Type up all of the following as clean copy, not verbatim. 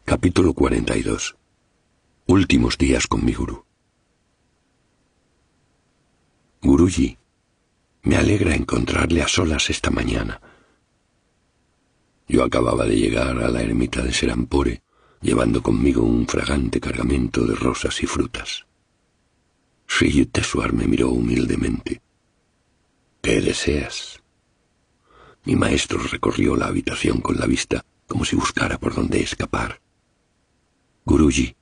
Capítulo 42. Últimos días con mi gurú. Guruji, me alegra encontrarle a solas esta mañana. Yo acababa de llegar a la ermita de Serampore, llevando conmigo un fragante cargamento de rosas y frutas. Sri Yukteswar me miró humildemente. ¿Qué deseas? Mi maestro recorrió la habitación con la vista, como si buscara por dónde escapar. Guruji,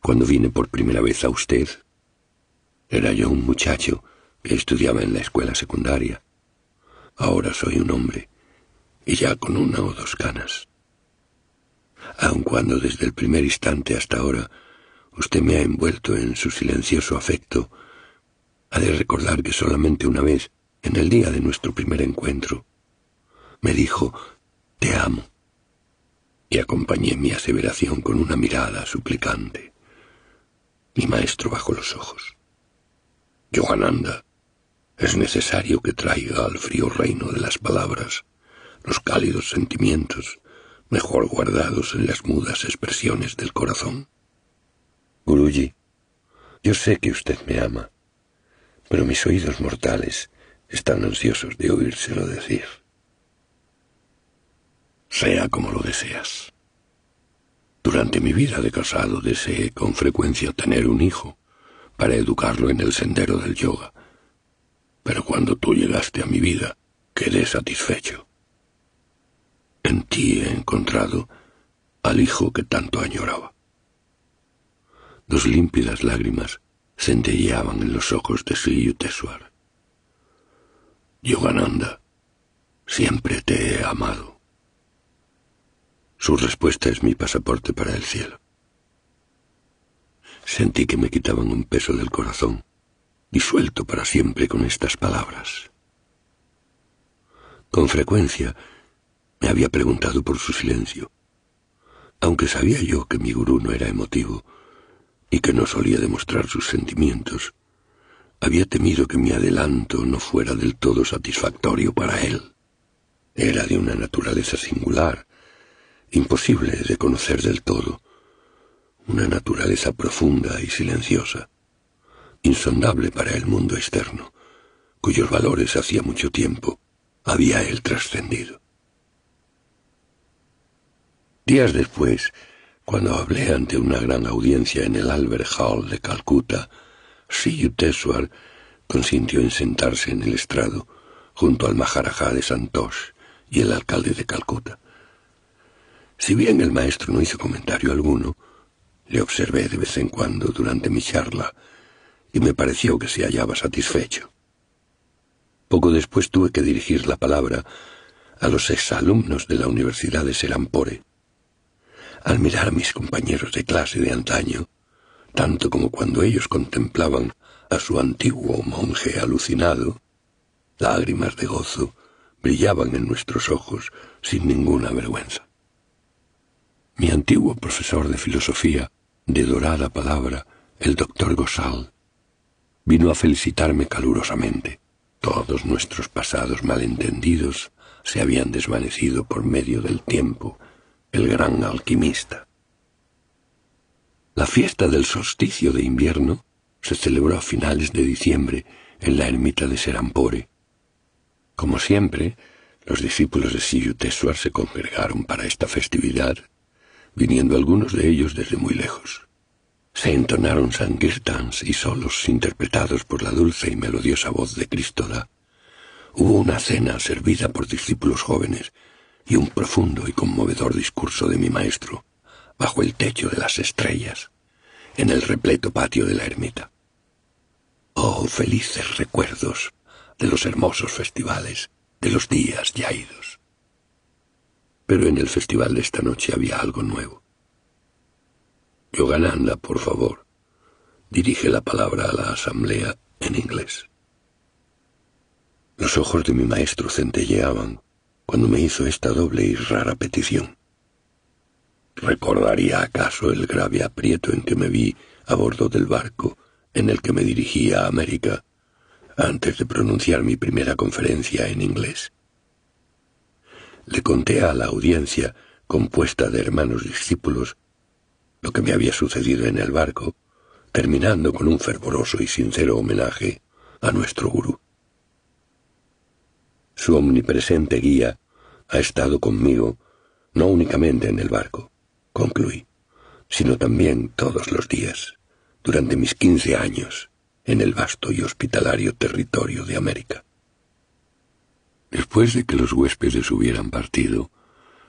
cuando vine por primera vez a usted, era yo un muchacho que estudiaba en la escuela secundaria. Ahora soy un hombre, y ya con 1 o 2 canas. Aun cuando desde el primer instante hasta ahora usted me ha envuelto en su silencioso afecto, ha de recordar que solamente una vez, en el día de nuestro primer encuentro, me dijo, «Te amo», y acompañé mi aseveración con una mirada suplicante. Mi maestro bajó los ojos. «Yogananda, es necesario que traiga al frío reino de las palabras los cálidos sentimientos mejor guardados en las mudas expresiones del corazón». Guruji, yo sé que usted me ama, pero mis oídos mortales están ansiosos de oírselo decir. Sea como lo deseas. Durante mi vida de casado deseé con frecuencia tener un hijo para educarlo en el sendero del yoga. Pero cuando tú llegaste a mi vida, quedé satisfecho. En ti he encontrado al hijo que tanto añoraba. 2 límpidas lágrimas centelleaban en los ojos de Sri Yukteswar. Yogananda, siempre te he amado. Su respuesta es mi pasaporte para el cielo. Sentí que me quitaban un peso del corazón, disuelto para siempre con estas palabras. Con frecuencia me había preguntado por su silencio, aunque sabía yo que mi gurú no era emotivo y que no solía demostrar sus sentimientos. Había temido que mi adelanto no fuera del todo satisfactorio para él. Era de una naturaleza singular, imposible de conocer del todo, una naturaleza profunda y silenciosa, insondable para el mundo externo, cuyos valores hacía mucho tiempo había él trascendido. Días después, cuando hablé ante una gran audiencia en el Albert Hall de Calcuta, Sri Yukteswar consintió en sentarse en el estrado junto al Maharaja de Santosh y el alcalde de Calcuta. Si bien el maestro no hizo comentario alguno, le observé de vez en cuando durante mi charla y me pareció que se hallaba satisfecho. Poco después tuve que dirigir la palabra a los exalumnos de la Universidad de Serampore. Al mirar a mis compañeros de clase de antaño, tanto como cuando ellos contemplaban a su antiguo monje alucinado, lágrimas de gozo brillaban en nuestros ojos sin ninguna vergüenza. Mi antiguo profesor de filosofía, de dorada palabra, el doctor Gosal, vino a felicitarme calurosamente. Todos nuestros pasados malentendidos se habían desvanecido por medio del tiempo, el gran alquimista. La fiesta del solsticio de invierno se celebró a finales de diciembre en la ermita de Serampore. Como siempre, los discípulos de Sri Yukteswar se congregaron para esta festividad, viniendo algunos de ellos desde muy lejos. Se entonaron sankirtans y solos interpretados por la dulce y melodiosa voz de Kristoda. Hubo una cena servida por discípulos jóvenes y un profundo y conmovedor discurso de mi maestro, bajo el techo de las estrellas, en el repleto patio de la ermita. Oh, felices recuerdos de los hermosos festivales, de los días ya idos. Pero en el festival de esta noche había algo nuevo. Yogananda, por favor, dirige la palabra a la asamblea en inglés. Los ojos de mi maestro centelleaban cuando me hizo esta doble y rara petición. ¿Recordaría acaso el grave aprieto en que me vi a bordo del barco en el que me dirigía a América antes de pronunciar mi primera conferencia en inglés? Le conté a la audiencia compuesta de hermanos discípulos, lo que me había sucedido en el barco, terminando con un fervoroso y sincero homenaje a nuestro gurú. Su omnipresente guía ha estado conmigo no únicamente en el barco, concluí, sino también todos los días, durante mis 15 años, en el vasto y hospitalario territorio de América. Después de que los huéspedes hubieran partido,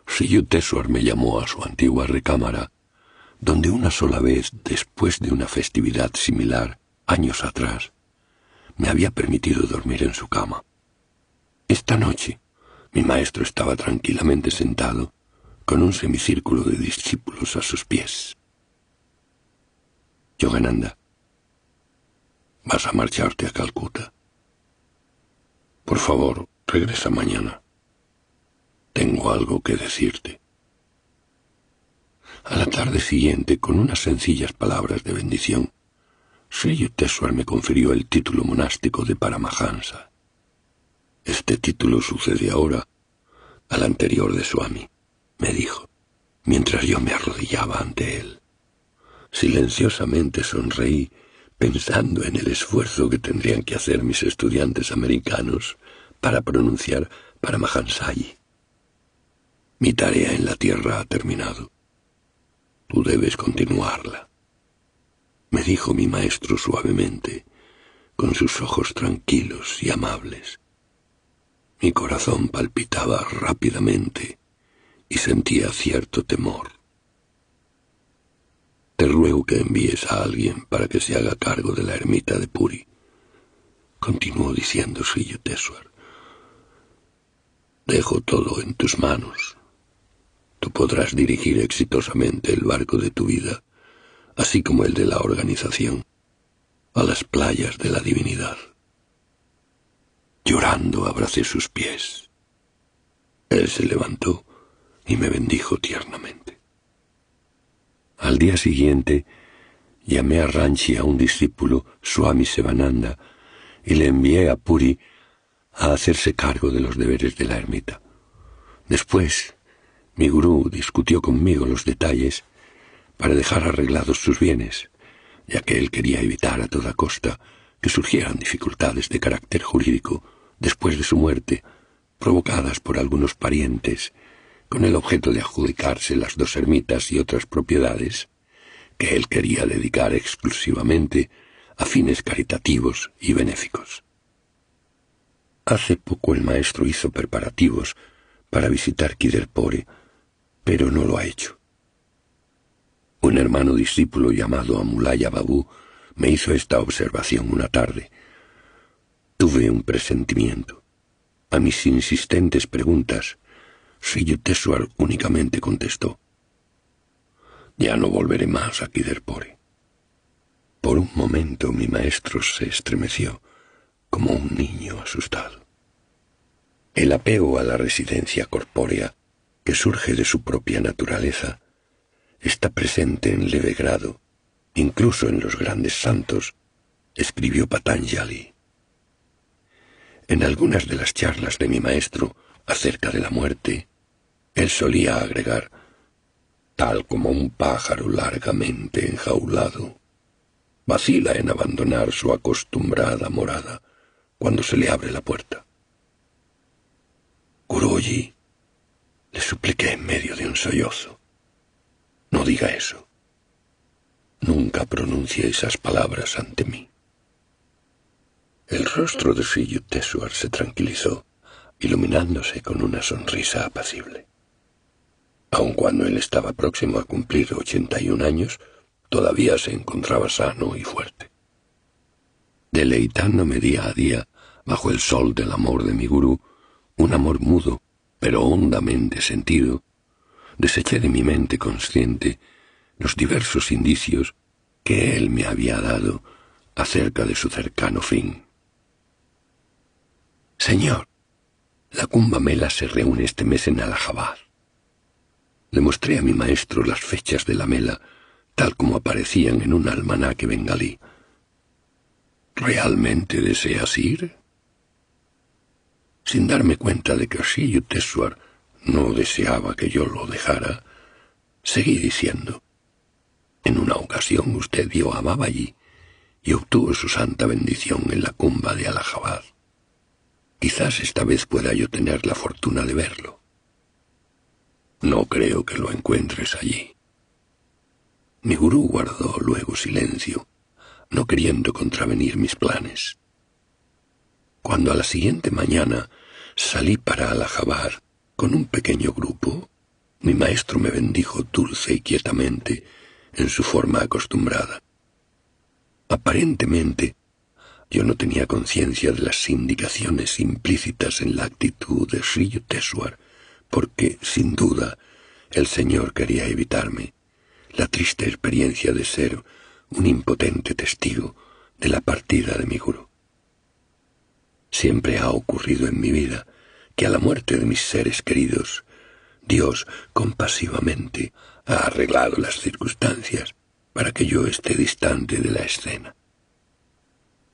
Sir Yukteswar me llamó a su antigua recámara, donde una sola vez, después de una festividad similar, años atrás, me había permitido dormir en su cama. Esta noche, mi maestro estaba tranquilamente sentado, con un semicírculo de discípulos a sus pies. Yogananda, vas a marcharte a Calcuta. Por favor, regresa mañana. Tengo algo que decirte. A la tarde siguiente, con unas sencillas palabras de bendición, Sri Yukteswar me confirió el título monástico de Paramahansa. Este título sucede ahora al anterior de Swami, me dijo, mientras yo me arrodillaba ante él. Silenciosamente sonreí, pensando en el esfuerzo que tendrían que hacer mis estudiantes americanos para pronunciar Paramahansayi. Mi tarea en la tierra ha terminado. Tú debes continuarla, me dijo mi maestro suavemente, con sus ojos tranquilos y amables. Mi corazón palpitaba rápidamente y sentía cierto temor. Te ruego que envíes a alguien para que se haga cargo de la ermita de Puri, continuó diciendo Sri Yukteswar. Dejo todo en tus manos. Tú podrás dirigir exitosamente el barco de tu vida, así como el de la organización, a las playas de la divinidad. Llorando abracé sus pies. Él se levantó y me bendijo tiernamente. Al día siguiente, llamé a Ranchi a un discípulo, Swami Sivananda, y le envié a Puri a hacerse cargo de los deberes de la ermita. Después, mi gurú discutió conmigo los detalles para dejar arreglados sus bienes, ya que él quería evitar a toda costa que surgieran dificultades de carácter jurídico después de su muerte, provocadas por algunos parientes, con el objeto de adjudicarse las 2 ermitas y otras propiedades que él quería dedicar exclusivamente a fines caritativos y benéficos. Hace poco el maestro hizo preparativos para visitar Kiderpore, pero no lo ha hecho. Un hermano discípulo llamado Amulaya Babu me hizo esta observación una tarde. Tuve un presentimiento. A mis insistentes preguntas, Sri Yukteswar únicamente contestó: ya no volveré más a Kiderpore. Por un momento mi maestro se estremeció, como un niño asustado. El apego a la residencia corpórea, que surge de su propia naturaleza, está presente en leve grado, incluso en los grandes santos, escribió Patanjali. En algunas de las charlas de mi maestro acerca de la muerte, él solía agregar: tal como un pájaro largamente enjaulado, vacila en abandonar su acostumbrada morada cuando se le abre la puerta. Guruji, le supliqué en medio de un sollozo, no diga eso. Nunca pronuncie esas palabras ante mí. El rostro de Sri Yukteswar se tranquilizó, iluminándose con una sonrisa apacible. Aun cuando él estaba próximo a cumplir 81 años, todavía se encontraba sano y fuerte. Deleitándome día a día, bajo el sol del amor de mi gurú, un amor mudo, pero hondamente sentido, deseché de mi mente consciente los diversos indicios que él me había dado acerca de su cercano fin. Señor, la Kumbh Mela se reúne este mes en Allahabad. Le mostré a mi maestro las fechas de la mela, tal como aparecían en un almanaque bengalí. ¿Realmente deseas ir? Sin darme cuenta de que Sri Yukteswar no deseaba que yo lo dejara, seguí diciendo: en una ocasión usted vio a Babaji y obtuvo su santa bendición en la cumba de Allahabad. Quizás esta vez pueda yo tener la fortuna de verlo. No creo que lo encuentres allí. Mi gurú guardó luego silencio, no queriendo contravenir mis planes. Cuando a la siguiente mañana salí para Allahabad con un pequeño grupo, mi maestro me bendijo dulce y quietamente, en su forma acostumbrada. Aparentemente, yo no tenía conciencia de las indicaciones implícitas en la actitud de Sri Yukteswar, porque, sin duda, el Señor quería evitarme la triste experiencia de ser un impotente testigo de la partida de mi gurú. Siempre ha ocurrido en mi vida que a la muerte de mis seres queridos, Dios compasivamente ha arreglado las circunstancias para que yo esté distante de la escena.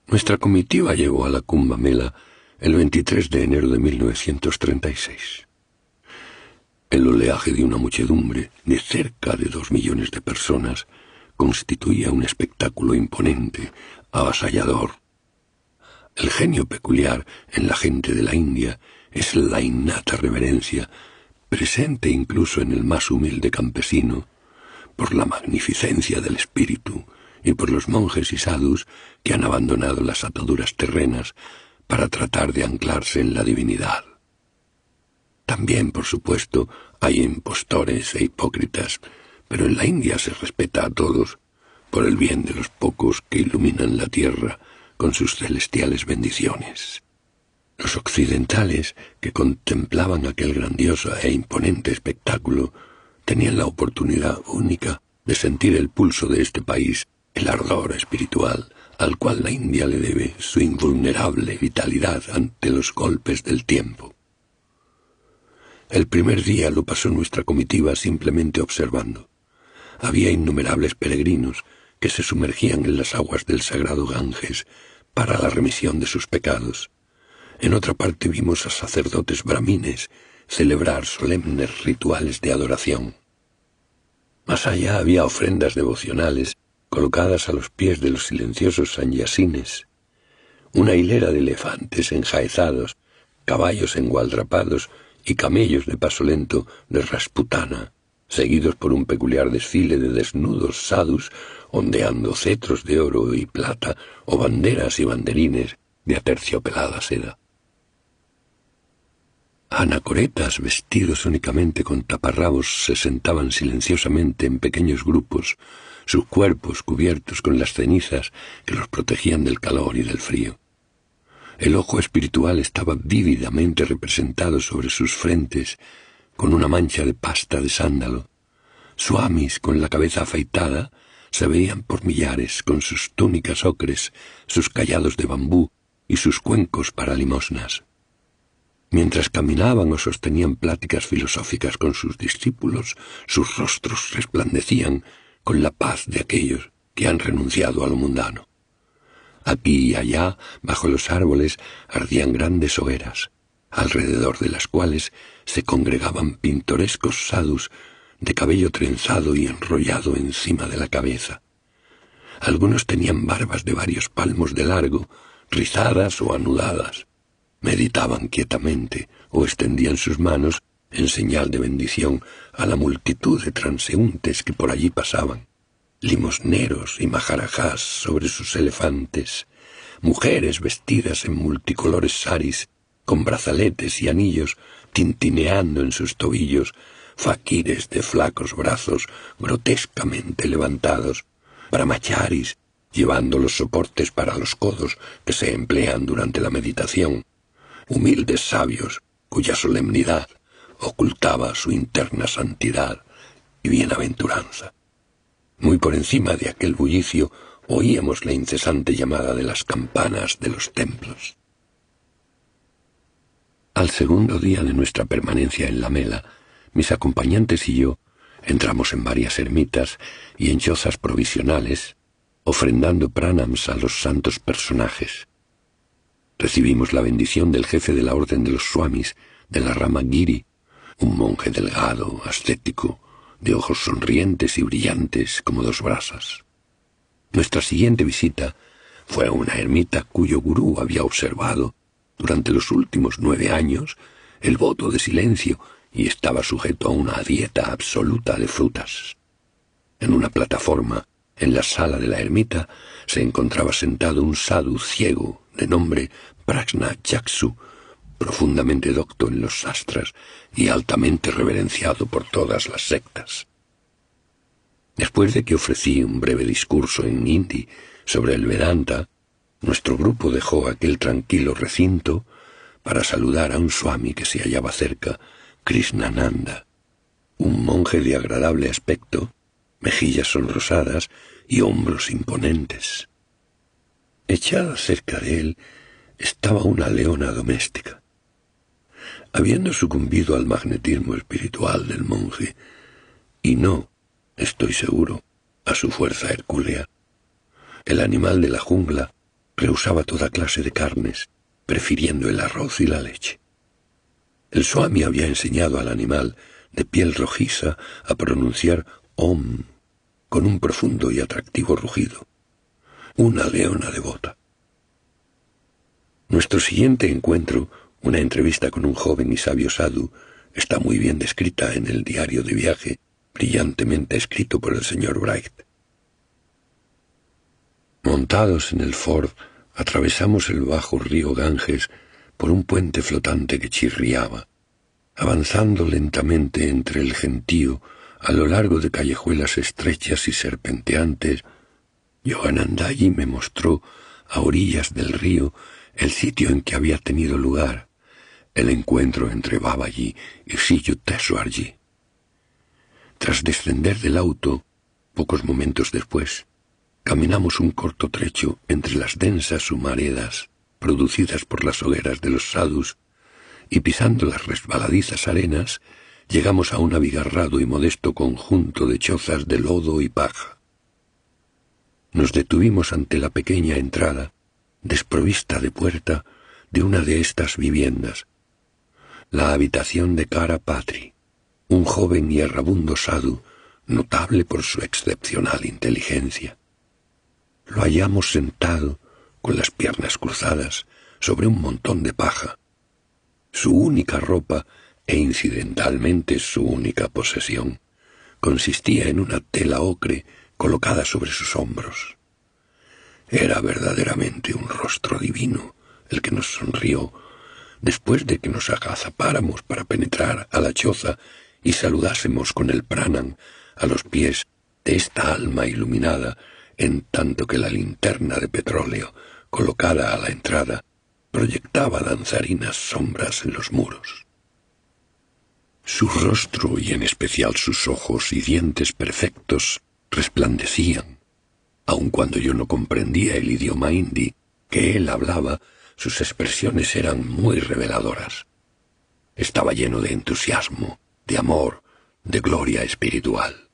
Nuestra comitiva llegó a la Kumbh Mela el 23 de enero de 1936. El oleaje de una muchedumbre de cerca de 2 millones de personas constituía un espectáculo imponente, avasallador. El genio peculiar en la gente de la India es la innata reverencia, presente incluso en el más humilde campesino, por la magnificencia del espíritu y por los monjes y sadhus que han abandonado las ataduras terrenas para tratar de anclarse en la divinidad. También, por supuesto, hay impostores e hipócritas, pero en la India se respeta a todos por el bien de los pocos que iluminan la tierra con sus celestiales bendiciones. Los occidentales, que contemplaban aquel grandioso e imponente espectáculo, tenían la oportunidad única de sentir el pulso de este país, el ardor espiritual al cual la India le debe su invulnerable vitalidad ante los golpes del tiempo. El primer día lo pasó nuestra comitiva simplemente observando. Había innumerables peregrinos que se sumergían en las aguas del sagrado Ganges para la remisión de sus pecados. En otra parte vimos a sacerdotes brahmines celebrar solemnes rituales de adoración. Más allá había ofrendas devocionales colocadas a los pies de los silenciosos sanyasines, una hilera de elefantes enjaezados, caballos engualdrapados y camellos de paso lento de Rasputana, seguidos por un peculiar desfile de desnudos sadhus ondeando cetros de oro y plata o banderas y banderines de aterciopelada seda. Anacoretas vestidos únicamente con taparrabos se sentaban silenciosamente en pequeños grupos, sus cuerpos cubiertos con las cenizas que los protegían del calor y del frío. El ojo espiritual estaba vívidamente representado sobre sus frentes con una mancha de pasta de sándalo. Swamis con la cabeza afeitada se veían por millares con sus túnicas ocres, sus cayados de bambú y sus cuencos para limosnas. Mientras caminaban o sostenían pláticas filosóficas con sus discípulos, sus rostros resplandecían con la paz de aquellos que han renunciado a lo mundano. Aquí y allá, bajo los árboles, ardían grandes hogueras, alrededor de las cuales se congregaban pintorescos sadhus de cabello trenzado y enrollado encima de la cabeza. Algunos tenían barbas de varios palmos de largo, rizadas o anudadas. Meditaban quietamente o extendían sus manos en señal de bendición a la multitud de transeúntes que por allí pasaban, limosneros y maharajás sobre sus elefantes, mujeres vestidas en multicolores saris, con brazaletes y anillos tintineando en sus tobillos, faquires de flacos brazos grotescamente levantados, brahmacharis llevando los soportes para los codos que se emplean durante la meditación, humildes sabios cuya solemnidad ocultaba su interna santidad y bienaventuranza. Muy por encima de aquel bullicio oíamos la incesante llamada de las campanas de los templos. Al segundo día de nuestra permanencia en la Mela, mis acompañantes y yo entramos en varias ermitas y en chozas provisionales, ofrendando pranams a los santos personajes. Recibimos la bendición del jefe de la orden de los swamis, de la rama Giri, un monje delgado, ascético, de ojos sonrientes y brillantes como dos brasas. Nuestra siguiente visita fue a una ermita cuyo gurú había observado, durante los últimos 9 años, el voto de silencio y estaba sujeto a una dieta absoluta de frutas. En una plataforma, en la sala de la ermita, se encontraba sentado un sadhu ciego de nombre Prajna Chaksu, profundamente docto en los sastras y altamente reverenciado por todas las sectas. Después de que ofrecí un breve discurso en hindi sobre el Vedanta, nuestro grupo dejó aquel tranquilo recinto para saludar a un swami que se hallaba cerca, Krishnananda, un monje de agradable aspecto, mejillas sonrosadas y hombros imponentes. Echada cerca de él estaba una leona doméstica. Habiendo sucumbido al magnetismo espiritual del monje, y no, estoy seguro, a su fuerza hercúlea, el animal de la jungla rehusaba toda clase de carnes, prefiriendo el arroz y la leche. El swami había enseñado al animal de piel rojiza a pronunciar Om con un profundo y atractivo rugido. Una leona devota. Nuestro siguiente encuentro, una entrevista con un joven y sabio sadhu, está muy bien descrita en el diario de viaje, brillantemente escrito por el señor Bright. Montados en el Ford, atravesamos el bajo río Ganges por un puente flotante que chirriaba, avanzando lentamente entre el gentío a lo largo de callejuelas estrechas y serpenteantes. Yoganandaji me mostró a orillas del río el sitio en que había tenido lugar el encuentro entre Babaji y Sri Yukteswarji. Tras descender del auto, pocos momentos después, caminamos un corto trecho entre las densas humaredas producidas por las hogueras de los sadhus y pisando las resbaladizas arenas, llegamos a un abigarrado y modesto conjunto de chozas de lodo y paja. Nos detuvimos ante la pequeña entrada, desprovista de puerta, de una de estas viviendas, la habitación de Kara Patri, un joven y errabundo sadhu, notable por su excepcional inteligencia. Lo hallamos sentado, con las piernas cruzadas, sobre un montón de paja. Su única ropa, e incidentalmente su única posesión, consistía en una tela ocre colocada sobre sus hombros. Era verdaderamente un rostro divino el que nos sonrió después de que nos agazapáramos para penetrar a la choza y saludásemos con el pranam a los pies de esta alma iluminada, en tanto que la linterna de petróleo, colocada a la entrada, proyectaba danzarinas sombras en los muros. Su rostro, y en especial sus ojos y dientes perfectos, resplandecían. Aun cuando yo no comprendía el idioma hindi que él hablaba, sus expresiones eran muy reveladoras. Estaba lleno de entusiasmo, de amor, de gloria espiritual.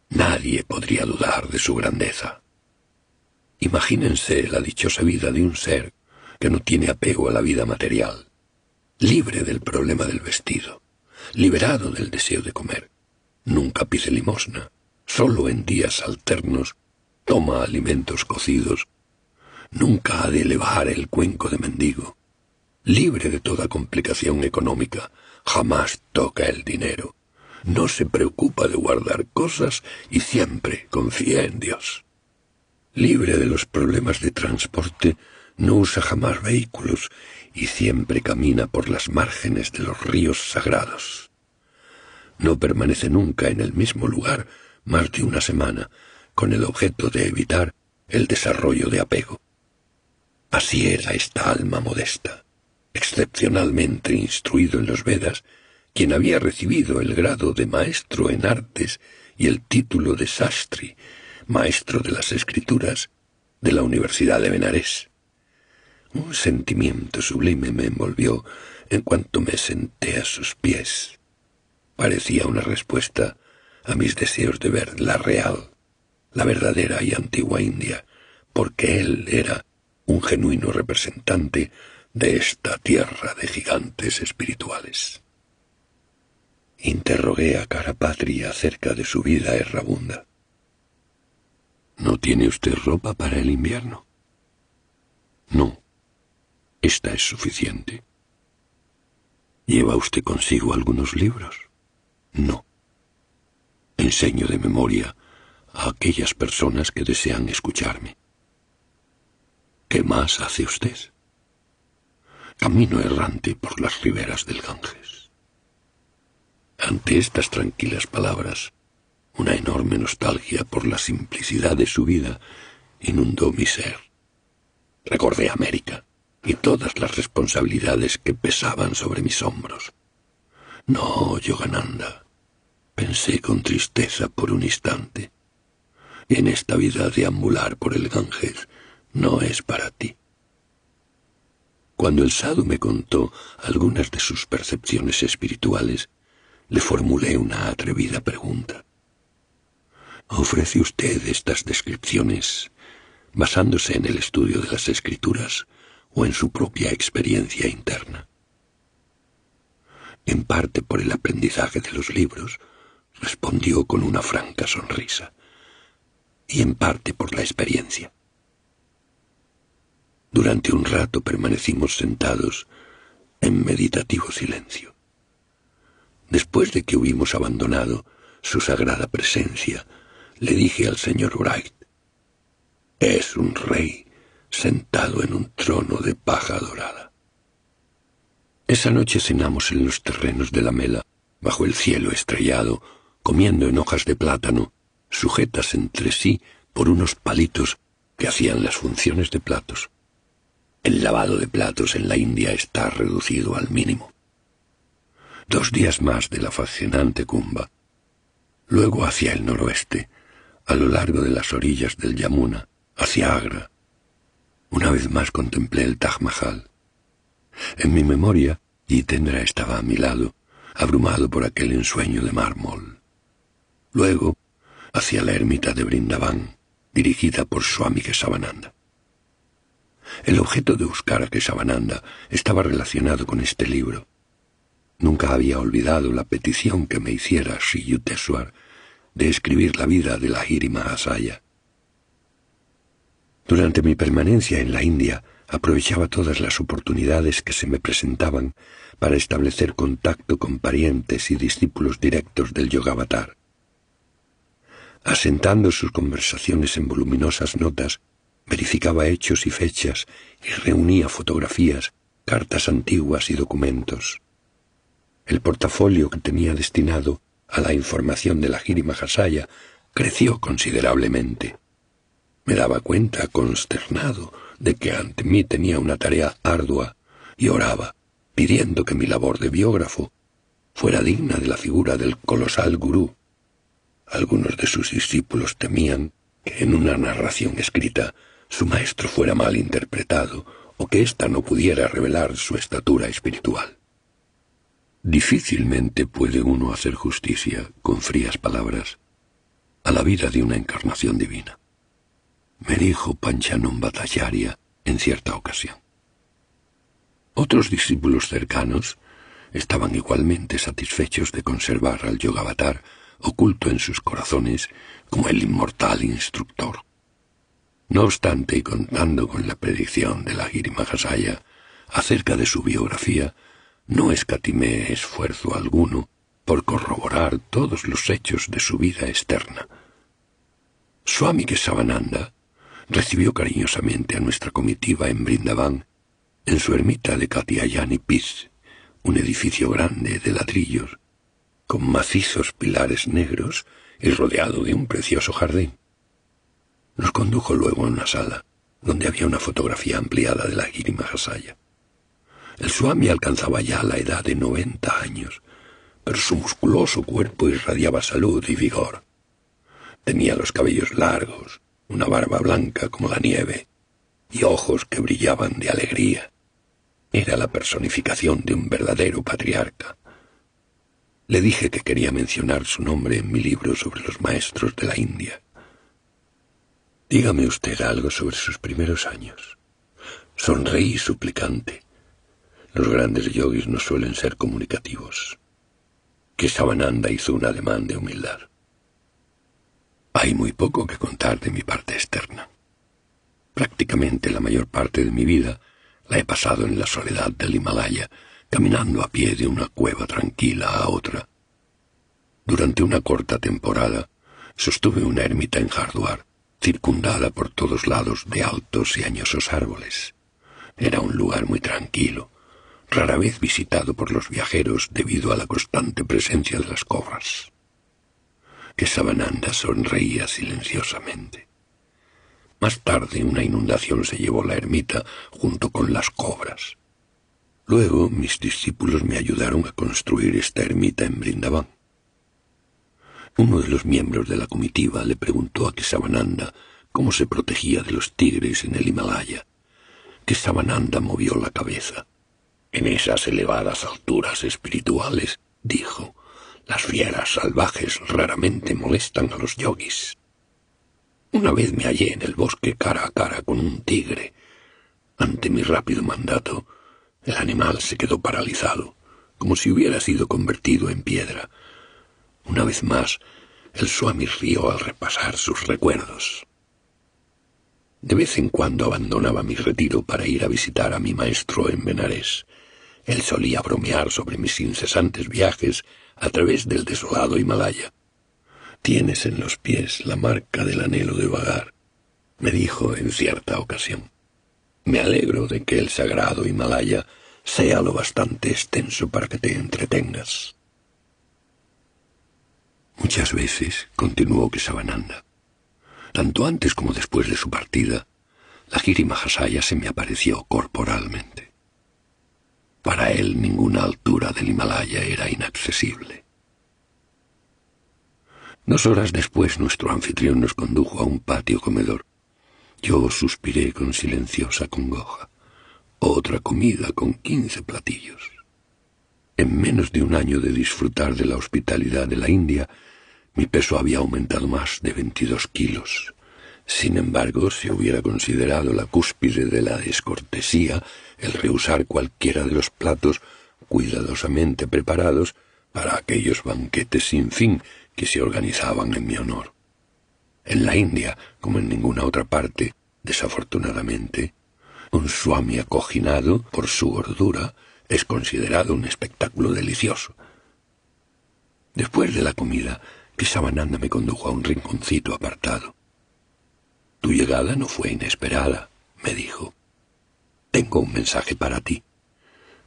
Nadie podría dudar de su grandeza. Imagínense la dichosa vida de un ser que no tiene apego a la vida material, libre del problema del vestido, liberado del deseo de comer. Nunca pide limosna, solo en días alternos toma alimentos cocidos. Nunca ha de elevar el cuenco de mendigo. Libre de toda complicación económica, jamás toca el dinero. No se preocupa de guardar cosas y siempre confía en Dios. Libre de los problemas de transporte, no usa jamás vehículos y siempre camina por las márgenes de los ríos sagrados. No permanece nunca en el mismo lugar más de una semana, con el objeto de evitar el desarrollo de apego. Así era esta alma modesta, excepcionalmente instruido en los Vedas, quien había recibido el grado de maestro en artes y el título de Sastri, maestro de las escrituras, de la Universidad de Benarés. Un sentimiento sublime me envolvió en cuanto me senté a sus pies. Parecía una respuesta a mis deseos de ver la real, la verdadera y antigua India, porque él era un genuino representante de esta tierra de gigantes espirituales. Interrogué a Karapatri acerca de su vida errabunda. ¿No tiene usted ropa para el invierno? No. Esta es suficiente. ¿Lleva usted consigo algunos libros? No. Enseño de memoria a aquellas personas que desean escucharme. ¿Qué más hace usted? Camino errante por las riberas del Ganges. Ante estas tranquilas palabras, una enorme nostalgia por la simplicidad de su vida inundó mi ser. Recordé América y todas las responsabilidades que pesaban sobre mis hombros. No, Yogananda, pensé con tristeza por un instante. En esta vida deambular por el Ganges no es para ti. Cuando el sadhu me contó algunas de sus percepciones espirituales, le formulé una atrevida pregunta. ¿Ofrece usted estas descripciones basándose en el estudio de las escrituras o en su propia experiencia interna? En parte por el aprendizaje de los libros, respondió con una franca sonrisa, y en parte por la experiencia. Durante un rato permanecimos sentados en meditativo silencio. Después de que hubimos abandonado su sagrada presencia, le dije al señor Wright: es un rey sentado en un trono de paja dorada. Esa noche cenamos en los terrenos de la Mela, bajo el cielo estrellado, comiendo en hojas de plátano, sujetas entre sí por unos palitos que hacían las funciones de platos. El lavado de platos en la India está reducido al mínimo. 2 días más de la fascinante Kumbha. Luego hacia el noroeste, a lo largo de las orillas del Yamuna, hacia Agra. Una vez más contemplé el Taj Mahal. En mi memoria, Jitendra estaba a mi lado, abrumado por aquel ensueño de mármol. Luego, hacia la ermita de Brindavan, dirigida por Swami Kesavananda. El objeto de buscar a Kesavananda estaba relacionado con este libro. Nunca había olvidado la petición que me hiciera Sri Yukteswar de escribir la vida de Lahiri Mahasaya. Durante mi permanencia en la India, aprovechaba todas las oportunidades que se me presentaban para establecer contacto con parientes y discípulos directos del Yogavatar. Asentando sus conversaciones en voluminosas notas, verificaba hechos y fechas y reunía fotografías, cartas antiguas y documentos. El portafolio que tenía destinado a la información de Lahiri Mahasaya creció considerablemente. Me daba cuenta, consternado, de que ante mí tenía una tarea ardua y oraba, pidiendo que mi labor de biógrafo fuera digna de la figura del colosal gurú. Algunos de sus discípulos temían que en una narración escrita su maestro fuera mal interpretado o que ésta no pudiera revelar su estatura espiritual. Difícilmente puede uno hacer justicia, con frías palabras, a la vida de una encarnación divina, me dijo Panchanum Bhattacharya en cierta ocasión. Otros discípulos cercanos estaban igualmente satisfechos de conservar al Yogavatar oculto en sus corazones como el inmortal instructor. No obstante, y contando con la predicción de Lahiri Mahasaya acerca de su biografía, no escatimé esfuerzo alguno por corroborar todos los hechos de su vida externa. Swami Kesavananda recibió cariñosamente a nuestra comitiva en Brindavan, en su ermita de Katyayani Peace, un edificio grande de ladrillos, con macizos pilares negros y rodeado de un precioso jardín. Nos condujo luego a una sala, donde había una fotografía ampliada de Lahiri Mahasaya. El Swami alcanzaba ya la edad de 90 años, pero su musculoso cuerpo irradiaba salud y vigor. Tenía los cabellos largos, una barba blanca como la nieve, y ojos que brillaban de alegría. Era la personificación de un verdadero patriarca. Le dije que quería mencionar su nombre en mi libro sobre los maestros de la India. Dígame usted algo sobre sus primeros años. Sonreí suplicante. Los grandes yogis no suelen ser comunicativos. Kesavananda hizo un ademán de humildad. Hay muy poco que contar de mi parte externa. Prácticamente la mayor parte de mi vida la he pasado en la soledad del Himalaya, caminando a pie de una cueva tranquila a otra. Durante una corta temporada sostuve una ermita en Hardwar, circundada por todos lados de altos y añosos árboles. Era un lugar muy tranquilo, rara vez visitado por los viajeros debido a la constante presencia de las cobras. Kesavananda sonreía silenciosamente. Más tarde una inundación se llevó la ermita junto con las cobras. Luego mis discípulos me ayudaron a construir esta ermita en Brindavan. Uno de los miembros de la comitiva le preguntó a Kesavananda cómo se protegía de los tigres en el Himalaya. Kesavananda movió la cabeza. En esas elevadas alturas espirituales, dijo, las fieras salvajes raramente molestan a los yogis. Una vez me hallé en el bosque cara a cara con un tigre. Ante mi rápido mandato, el animal se quedó paralizado, como si hubiera sido convertido en piedra. Una vez más, el Swami rió al repasar sus recuerdos. De vez en cuando abandonaba mi retiro para ir a visitar a mi maestro en Benares. Él solía bromear sobre mis incesantes viajes a través del desolado Himalaya. «Tienes en los pies la marca del anhelo de vagar», me dijo en cierta ocasión. «Me alegro de que el sagrado Himalaya sea lo bastante extenso para que te entretengas». Muchas veces, continuó Kesavananda, tanto antes como después de su partida, la Giri Mahasaya se me apareció corporalmente. Para él ninguna altura del Himalaya era inaccesible. 2 horas después nuestro anfitrión nos condujo a un patio comedor. Yo suspiré con silenciosa congoja. Otra comida con 15 platillos. En menos de un año de disfrutar de la hospitalidad de la India, mi peso había aumentado más de 22 kilos. Sin embargo, se hubiera considerado la cúspide de la descortesía el rehusar cualquiera de los platos cuidadosamente preparados para aquellos banquetes sin fin que se organizaban en mi honor. En la India, como en ninguna otra parte, desafortunadamente, un swami acoginado por su gordura es considerado un espectáculo delicioso. Después de la comida, Kesavananda me condujo a un rinconcito apartado. «Tu llegada no fue inesperada», me dijo. «Tengo un mensaje para ti».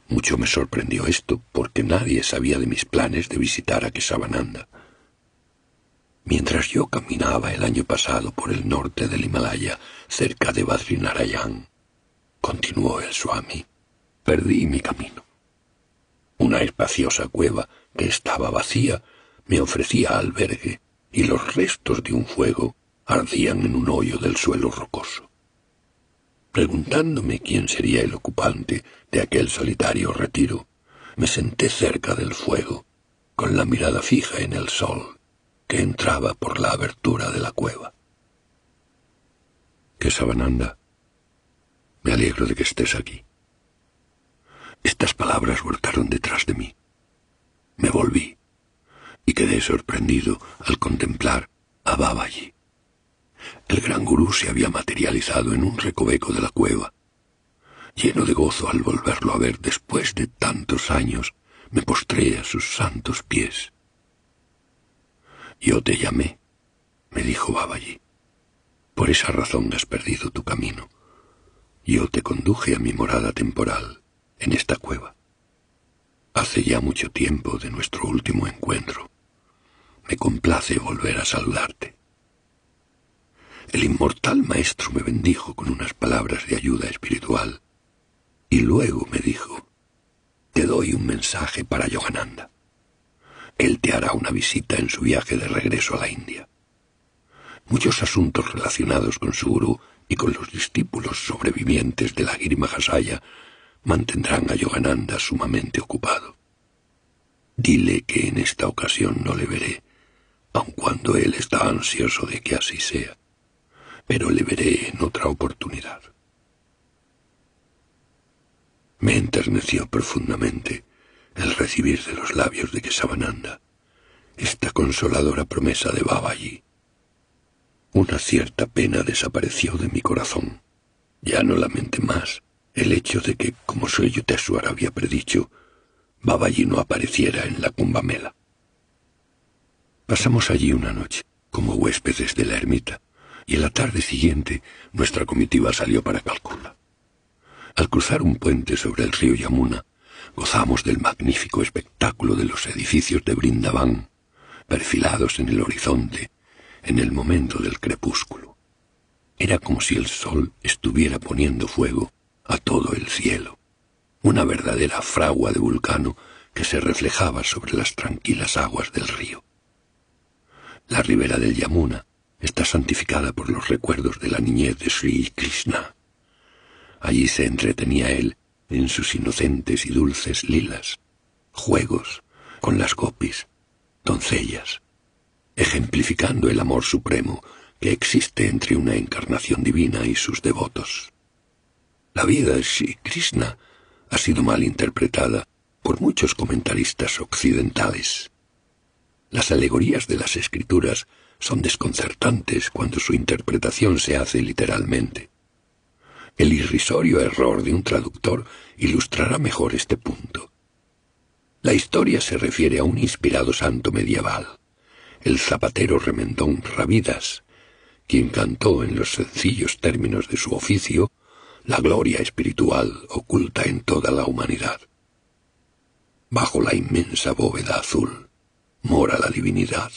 Mucho me sorprendió esto, porque nadie sabía de mis planes de visitar a Kesavananda. Mientras yo caminaba el año pasado por el norte del Himalaya, cerca de Badrinarayan, continuó el Swami, perdí mi camino. Una espaciosa cueva que estaba vacía me ofrecía albergue y los restos de un fuego ardían en un hoyo del suelo rocoso. Preguntándome quién sería el ocupante de aquel solitario retiro, me senté cerca del fuego, con la mirada fija en el sol que entraba por la abertura de la cueva. «Kesavananda, me alegro de que estés aquí». Estas palabras brotaron detrás de mí. Me volví y quedé sorprendido al contemplar a Babaji. El gran gurú se había materializado en un recoveco de la cueva. Lleno de gozo al volverlo a ver después de tantos años, me postré a sus santos pies. «Yo te llamé», me dijo Babaji. «Por esa razón has perdido tu camino. Yo te conduje a mi morada temporal, en esta cueva. Hace ya mucho tiempo de nuestro último encuentro. Me complace volver a saludarte». El inmortal maestro me bendijo con unas palabras de ayuda espiritual, y luego me dijo: «Te doy un mensaje para Yogananda. Él te hará una visita en su viaje de regreso a la India. Muchos asuntos relacionados con su gurú y con los discípulos sobrevivientes de la Giri Mahasaya mantendrán a Yogananda sumamente ocupado. Dile que en esta ocasión no le veré, aun cuando él está ansioso de que así sea, pero le veré en otra oportunidad». Me enterneció profundamente el recibir de los labios de Kesavananda esta consoladora promesa de Babaji. Una cierta pena desapareció de mi corazón. Ya no lamenté más el hecho de que, como Sri Yukteswar había predicho, Babaji no apareciera en la Kumbh Mela. Pasamos allí una noche, como huéspedes de la ermita, y en la tarde siguiente nuestra comitiva salió para Calcuta. Al cruzar un puente sobre el río Yamuna, gozamos del magnífico espectáculo de los edificios de Brindavan, perfilados en el horizonte en el momento del crepúsculo. Era como si el sol estuviera poniendo fuego a todo el cielo, una verdadera fragua de Vulcano que se reflejaba sobre las tranquilas aguas del río. La ribera del Yamuna está santificada por los recuerdos de la niñez de Sri Krishna. Allí se entretenía él en sus inocentes y dulces lilas, juegos con las gopis, doncellas, ejemplificando el amor supremo que existe entre una encarnación divina y sus devotos. La vida de Sri Krishna ha sido mal interpretada por muchos comentaristas occidentales. Las alegorías de las escrituras son desconcertantes cuando su interpretación se hace literalmente. El irrisorio error de un traductor ilustrará mejor este punto. La historia se refiere a un inspirado santo medieval, el zapatero remendón Ravidas, quien cantó en los sencillos términos de su oficio la gloria espiritual oculta en toda la humanidad. Bajo la inmensa bóveda azul mora la divinidad,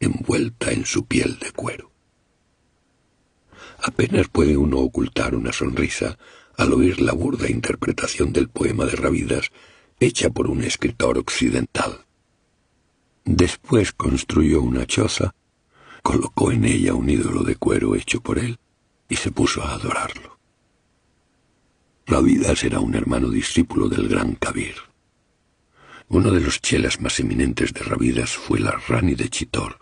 envuelta en su piel de cuero. Apenas puede uno ocultar una sonrisa al oír la burda interpretación del poema de Ravidas hecha por un escritor occidental. Después construyó una choza, colocó en ella un ídolo de cuero hecho por él y se puso a adorarlo. Ravidas era un hermano discípulo del gran Kabir. Uno de los chelas más eminentes de Ravidas fue la Rani de Chitor.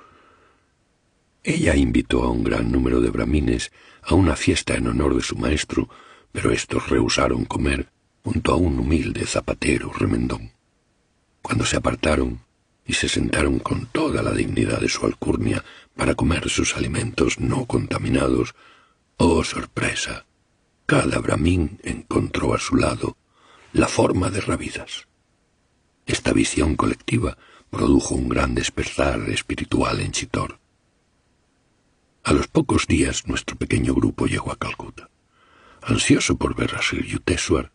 Ella invitó a un gran número de brahmines a una fiesta en honor de su maestro, pero estos rehusaron comer junto a un humilde zapatero remendón. Cuando se apartaron y se sentaron con toda la dignidad de su alcurnia para comer sus alimentos no contaminados, ¡oh sorpresa! Cada brahmín encontró a su lado la forma de Ravidas. Esta visión colectiva produjo un gran despertar espiritual en Chitor. A los pocos días nuestro pequeño grupo llegó a Calcuta. Ansioso por ver a Sri Yukteswar,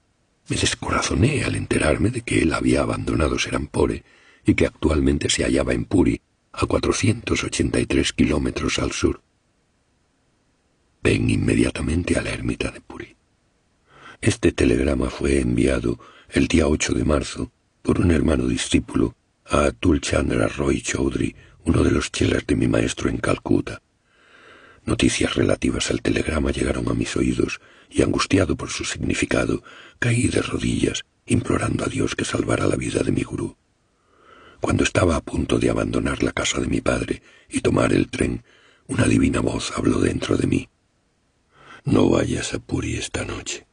me descorazoné al enterarme de que él había abandonado Serampore y que actualmente se hallaba en Puri, a 483 kilómetros al sur. Ven inmediatamente a la ermita de Puri. Este telegrama fue enviado el día 8 de marzo por un hermano discípulo a Atul Chandra Roy Chaudhry, uno de los chelas de mi maestro en Calcuta. Noticias relativas al telegrama llegaron a mis oídos y, angustiado por su significado, caí de rodillas, implorando a Dios que salvara la vida de mi gurú. Cuando estaba a punto de abandonar la casa de mi padre y tomar el tren, una divina voz habló dentro de mí. «No vayas a Puri esta noche.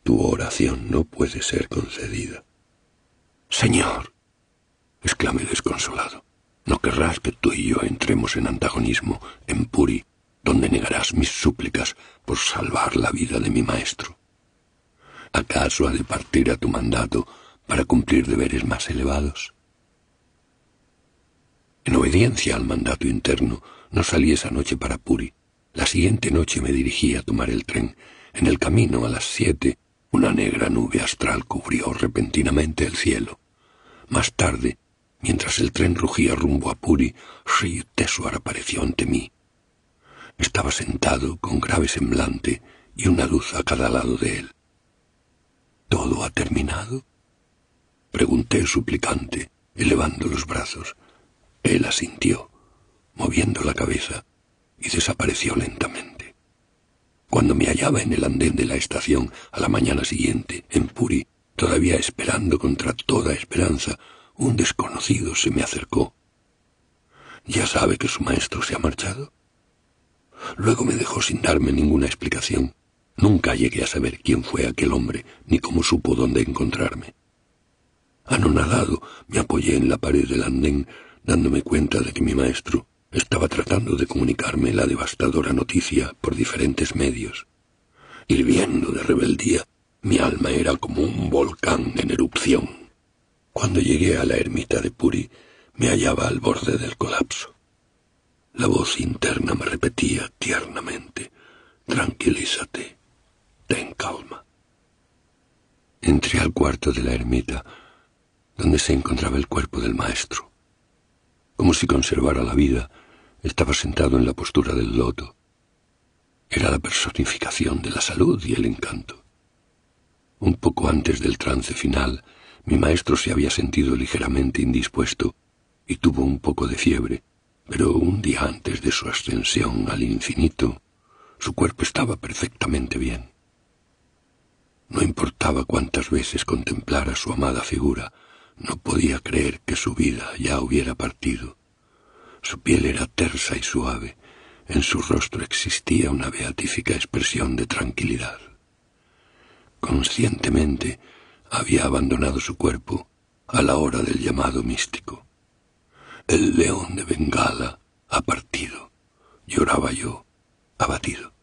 Tu oración no puede ser concedida». «Señor», exclamé desconsolado, «no querrás que tú y yo entremos en antagonismo en Puri, donde negarás mis súplicas por salvar la vida de mi maestro. ¿Acaso ha de partir a tu mandato para cumplir deberes más elevados?» En obediencia al mandato interno, no salí esa noche para Puri. La siguiente noche me dirigí a tomar el tren. En el camino, a las 7, una negra nube astral cubrió repentinamente el cielo. Más tarde, mientras el tren rugía rumbo a Puri, Sri Yukteswar apareció ante mí. Estaba sentado con grave semblante y una luz a cada lado de él. ¿Todo ha terminado?, pregunté suplicante, elevando los brazos. Él asintió, moviendo la cabeza, y desapareció lentamente. Cuando me hallaba en el andén de la estación a la mañana siguiente, en Puri, todavía esperando contra toda esperanza, un desconocido se me acercó. ¿Ya sabe que su maestro se ha marchado? Luego me dejó sin darme ninguna explicación. Nunca llegué a saber quién fue aquel hombre, ni cómo supo dónde encontrarme. Anonadado, me apoyé en la pared del andén, dándome cuenta de que mi maestro estaba tratando de comunicarme la devastadora noticia por diferentes medios. Hirviendo de rebeldía, mi alma era como un volcán en erupción. Cuando llegué a la ermita de Puri, me hallaba al borde del colapso. La voz interna me repetía tiernamente: «Tranquilízate, ten calma». Entré al cuarto de la ermita, donde se encontraba el cuerpo del maestro. Como si conservara la vida, estaba sentado en la postura del loto. Era la personificación de la salud y el encanto. Un poco antes del trance final, mi maestro se había sentido ligeramente indispuesto y tuvo un poco de fiebre, pero un día antes de su ascensión al infinito, su cuerpo estaba perfectamente bien. No importaba cuántas veces contemplara su amada figura, no podía creer que su vida ya hubiera partido. Su piel era tersa y suave, en su rostro existía una beatífica expresión de tranquilidad. Conscientemente había abandonado su cuerpo a la hora del llamado místico. El león de Bengala ha partido, lloraba yo, abatido.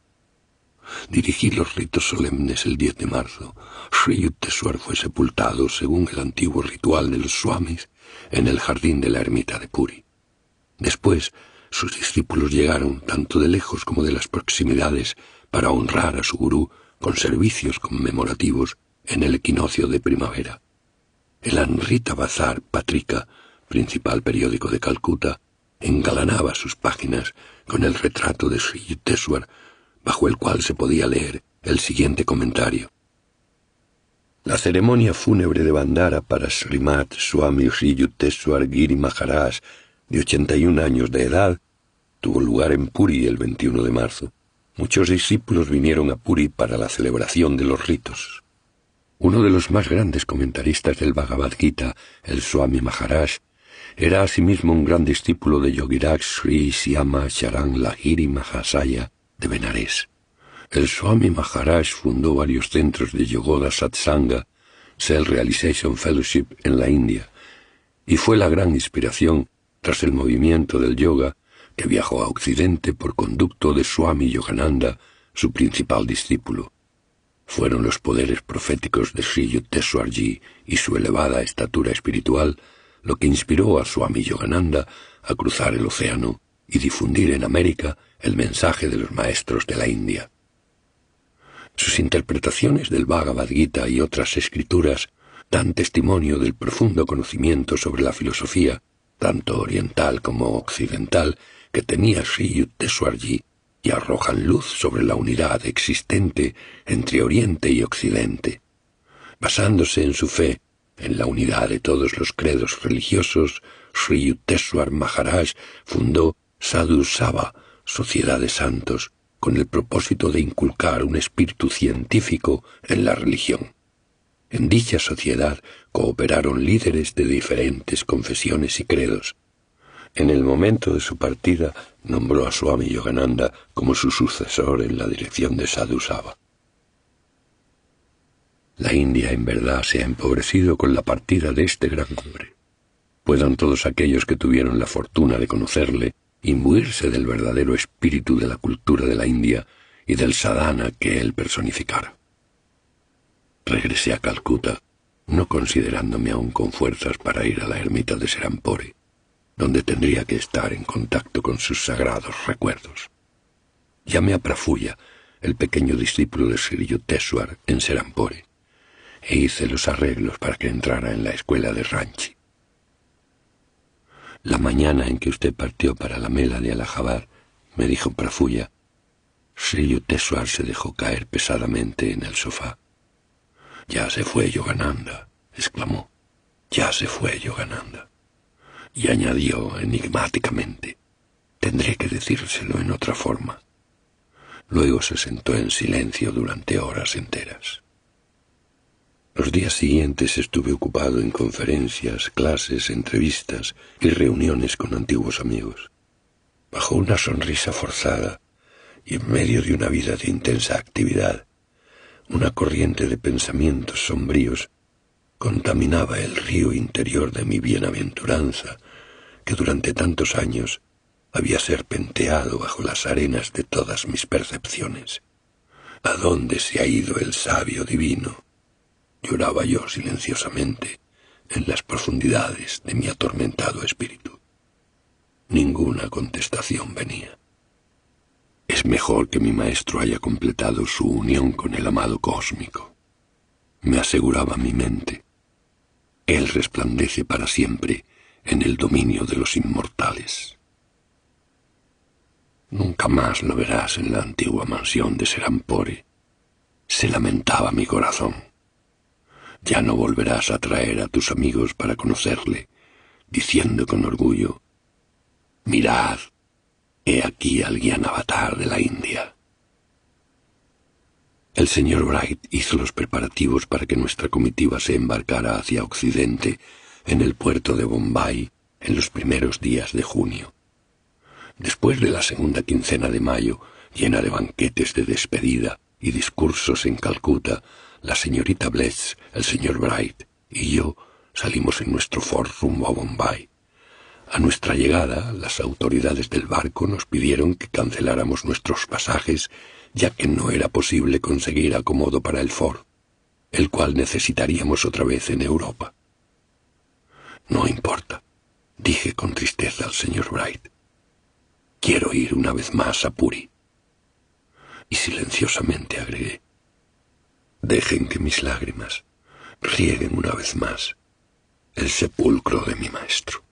Dirigí los ritos solemnes el 10 de marzo. Sri Yukteswar fue sepultado, según el antiguo ritual de los swamis, en el jardín de la ermita de Puri. Después, sus discípulos llegaron, tanto de lejos como de las proximidades, para honrar a su gurú con servicios conmemorativos en el equinoccio de primavera. El Amrita Bazar Patrika, principal periódico de Calcuta, engalanaba sus páginas con el retrato de Sri Yukteswar, bajo el cual se podía leer el siguiente comentario. La ceremonia fúnebre de Bandara para Srimad Swami Sri Yukteswar Giri Maharaj, de 81 años de edad, tuvo lugar en Puri el 21 de marzo. Muchos discípulos vinieron a Puri para la celebración de los ritos. Uno de los más grandes comentaristas del Bhagavad Gita, el Swami Maharaj, era asimismo un gran discípulo de Yogiraj Sri Syama Charan Lahiri Mahasaya de Benares. El Swami Maharaj fundó varios centros de Yogoda Satsanga, Self-Realization Fellowship en la India, y fue la gran inspiración tras el movimiento del yoga que viajó a Occidente por conducto de Swami Yogananda, su principal discípulo. Fueron los poderes proféticos de Sri Yukteswarji y su elevada estatura espiritual lo que inspiró a Swami Yogananda a cruzar el océano y difundir en América el mensaje de los maestros de la India. Sus interpretaciones del Bhagavad Gita y otras escrituras dan testimonio del profundo conocimiento sobre la filosofía, tanto oriental como occidental, que tenía Sri Yukteswarji y arrojan luz sobre la unidad existente entre Oriente y Occidente. Basándose en su fe en la unidad de todos los credos religiosos, Sri Yukteswar Maharaj fundó Sadhu Sabha, Sociedad de Santos, con el propósito de inculcar un espíritu científico en la religión. En dicha sociedad cooperaron líderes de diferentes confesiones y credos. En el momento de su partida, nombró a Swami Yogananda como su sucesor en la dirección de Sadhu Sabha. La India en verdad se ha empobrecido con la partida de este gran hombre. Puedan todos aquellos que tuvieron la fortuna de conocerle imbuirse del verdadero espíritu de la cultura de la India y del sadhana que él personificara. Regresé a Calcuta, no considerándome aún con fuerzas para ir a la ermita de Serampore, donde tendría que estar en contacto con sus sagrados recuerdos. Llamé a Prafulla, el pequeño discípulo de Sri Yukteswar, en Serampore, e hice los arreglos para que entrara en la escuela de Ranchi. La mañana en que usted partió para la mela de Allahabad, me dijo Prafulla, Sri Yukteswar se dejó caer pesadamente en el sofá. «Ya se fue Yogananda», exclamó. «Ya se fue Yogananda». Y añadió enigmáticamente, «Tendré que decírselo en otra forma». Luego se sentó en silencio durante horas enteras. Los días siguientes estuve ocupado en conferencias, clases, entrevistas y reuniones con antiguos amigos. Bajo una sonrisa forzada y en medio de una vida de intensa actividad, una corriente de pensamientos sombríos, contaminaba el río interior de mi bienaventuranza, que durante tantos años había serpenteado bajo las arenas de todas mis percepciones. ¿A dónde se ha ido el sabio divino?, lloraba yo silenciosamente en las profundidades de mi atormentado espíritu. Ninguna contestación venía. Es mejor que mi maestro haya completado su unión con el amado cósmico, me aseguraba mi mente. Él resplandece para siempre en el dominio de los inmortales. Nunca más lo verás en la antigua mansión de Serampore, se lamentaba mi corazón. Ya no volverás a traer a tus amigos para conocerle, diciendo con orgullo: mirad, he aquí al Guiana Avatar de la India. El señor Bright hizo los preparativos para que nuestra comitiva se embarcara hacia Occidente en el puerto de Bombay en los primeros días de junio. Después de la segunda quincena de mayo, llena de banquetes de despedida y discursos en Calcuta, la señorita Bless, el señor Bright y yo salimos en nuestro Ford rumbo a Bombay. A nuestra llegada, las autoridades del barco nos pidieron que canceláramos nuestros pasajes, ya que no era posible conseguir acomodo para el Ford, el cual necesitaríamos otra vez en Europa. No importa, dije con tristeza al señor Bright. Quiero ir una vez más a Puri. Y silenciosamente agregué: dejen que mis lágrimas rieguen una vez más el sepulcro de mi maestro.